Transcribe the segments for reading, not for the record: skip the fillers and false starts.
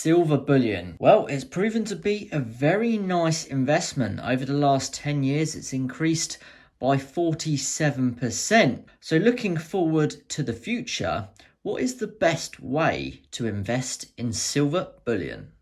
silver bullion? Well, it's proven to be a very nice investment. Over the last 10 years, it's increased by 47%. So looking forward to the future, what is the best way to invest in silver bullion?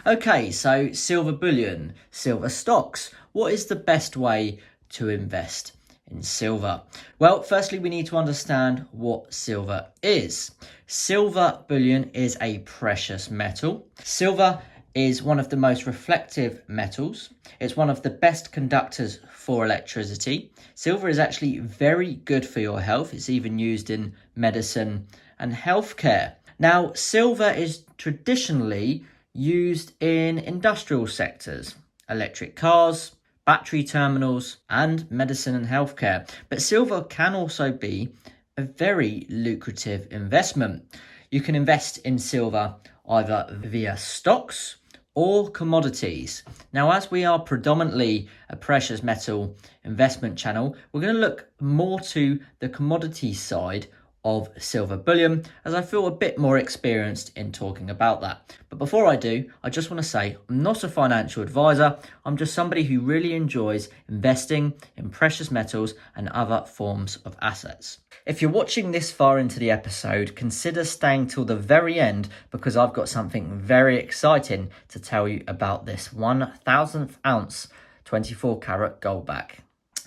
Okay, so silver bullion, silver stocks. What is the best way to invest in silver? Well, firstly, we need to understand what silver is. Silver bullion is a precious metal. Silver is one of the most reflective metals. It's one of the best conductors for electricity. Silver is actually very good for your health. It's even used in medicine and healthcare. Now, silver is traditionally used in industrial sectors, electric cars, battery terminals, and medicine and healthcare. But silver can also be a very lucrative investment. You can invest in silver either via stocks or commodities. Now, as we are predominantly a precious metal investment channel, we're going to look more to the commodity side of silver bullion, as I feel a bit more experienced in talking about that. But before I do, I just want to say I'm not a financial advisor. I'm just somebody who really enjoys investing in precious metals and other forms of assets. If you're watching this far into the episode, consider staying till the very end, because I've got something very exciting to tell you about this 1,000th ounce 24 karat gold back.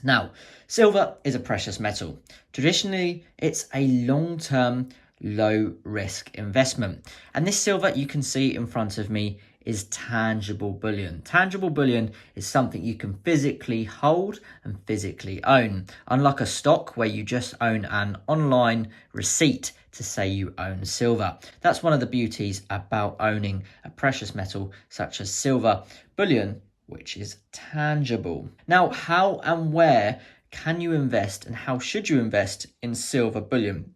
Now, silver is a precious metal. Traditionally, it's a long-term, low-risk investment. And this silver you can see in front of me is tangible bullion. Tangible bullion is something you can physically hold and physically own, unlike a stock where you just own an online receipt to say you own silver. That's one of the beauties about owning a precious metal such as silver bullion, which is tangible. Now, how and where can you invest, and how should you invest in silver bullion?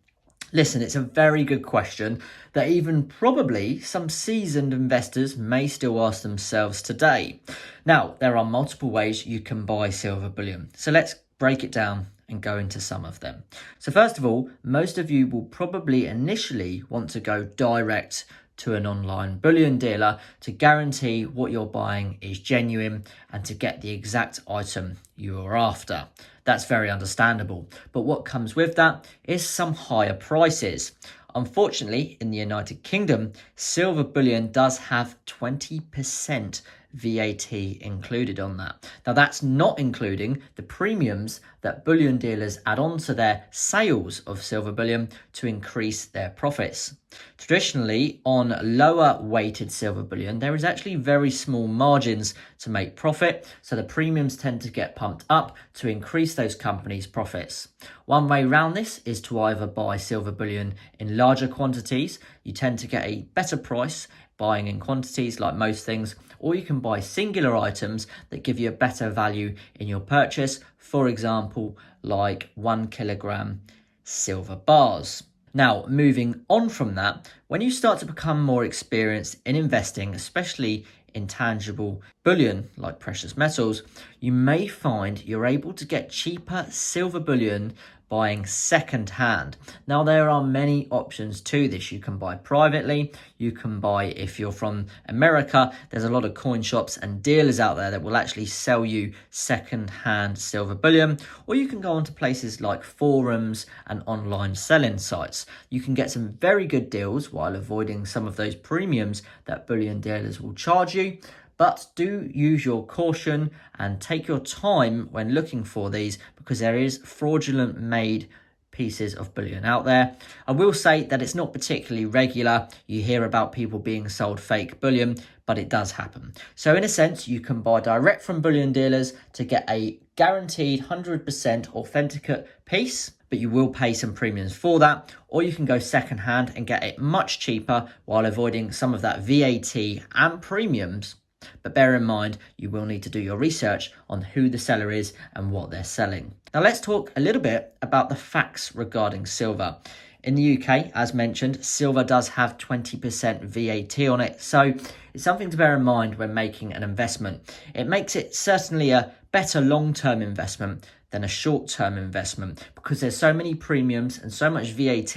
Listen, it's a very good question that even probably some seasoned investors may still ask themselves today. Now, there are multiple ways you can buy silver bullion. So let's break it down and go into some of them. So first of all, most of you will probably initially want to go direct to an online bullion dealer to guarantee what you're buying is genuine and to get the exact item you are after. That's very understandable. But what comes with that is some higher prices. Unfortunately, in the United Kingdom, silver bullion does have 20% VAT included on that. Now, that's not including the premiums that bullion dealers add on to their sales of silver bullion to increase their profits. Traditionally, on lower weighted silver bullion, there is actually very small margins to make profit, so the premiums tend to get pumped up to increase those companies' profits. One way around this is to either buy silver bullion in larger quantities. You tend to get a better price buying in quantities like most things, or you can buy singular items that give you a better value in your purchase, for example, like 1 kilogram silver bars. Now, moving on from that, when you start to become more experienced in investing, especially in tangible bullion like precious metals, you may find you're able to get cheaper silver bullion buying second hand. Now, there are many options to this. You can buy privately, you can buy, if you're from America, there's a lot of coin shops and dealers out there that will actually sell you second hand silver bullion, or you can go onto places like forums and online selling sites. You can get some very good deals while avoiding some of those premiums that bullion dealers will charge you. But do use your caution and take your time when looking for these, because there is fraudulent made pieces of bullion out there. I will say that it's not particularly regular. You hear about people being sold fake bullion, but it does happen. So in a sense, you can buy direct from bullion dealers to get a guaranteed 100% authenticate piece, but you will pay some premiums for that, or you can go second hand and get it much cheaper while avoiding some of that VAT and premiums. But bear in mind, you will need to do your research on who the seller is and what they're selling. Now let's talk a little bit about the facts regarding silver. In the UK, as mentioned, silver does have 20% VAT on it, so it's something to bear in mind when making an investment. It makes it certainly a better long-term investment than a short-term investment because there's so many premiums and so much VAT.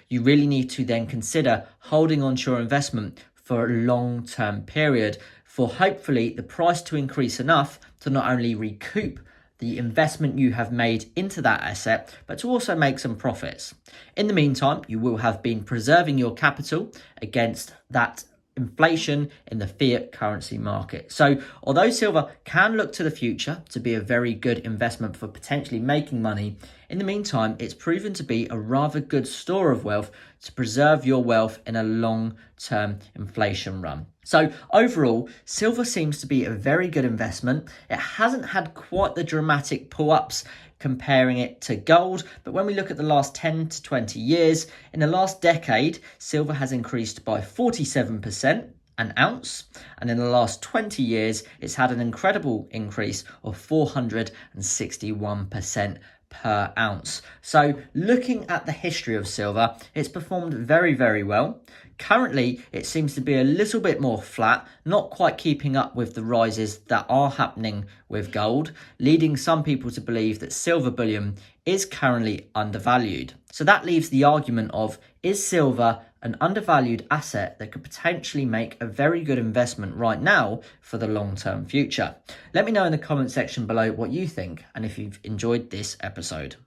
You really need to then consider holding on to your investment for a long-term period for hopefully the price to increase enough to not only recoup the investment you have made into that asset, but to also make some profits. In the meantime, you will have been preserving your capital against that inflation in the fiat currency market. So although silver can look to the future to be a very good investment for potentially making money, in the meantime, it's proven to be a rather good store of wealth to preserve your wealth in a long-term inflation run. So overall, silver seems to be a very good investment. It hasn't had quite the dramatic pull-ups comparing it to gold, but when we look at the last 10 to 20 years, in the last decade, silver has increased by 47% an ounce, and in the last 20 years, it's had an incredible increase of 461% per ounce. So looking at the history of silver, it's performed very, very well. Currently, it seems to be a little bit more flat, not quite keeping up with the rises that are happening with gold, leading some people to believe that silver bullion is currently undervalued. So that leaves the argument of, is silver an undervalued asset that could potentially make a very good investment right now for the long-term future? Let me know in the comment section below what you think and if you've enjoyed this episode.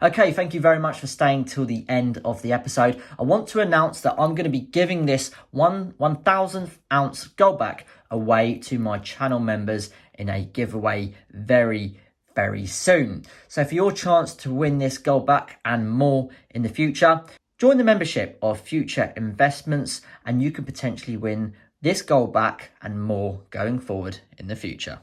Okay, thank you very much for staying till the end of the episode. I want to announce that I'm going to be giving this 1,000th ounce gold back away to my channel members in a giveaway very soon. So for your chance to win this gold back and more in the future, join the membership of Future Investments and you could potentially win this gold back and more going forward in the future.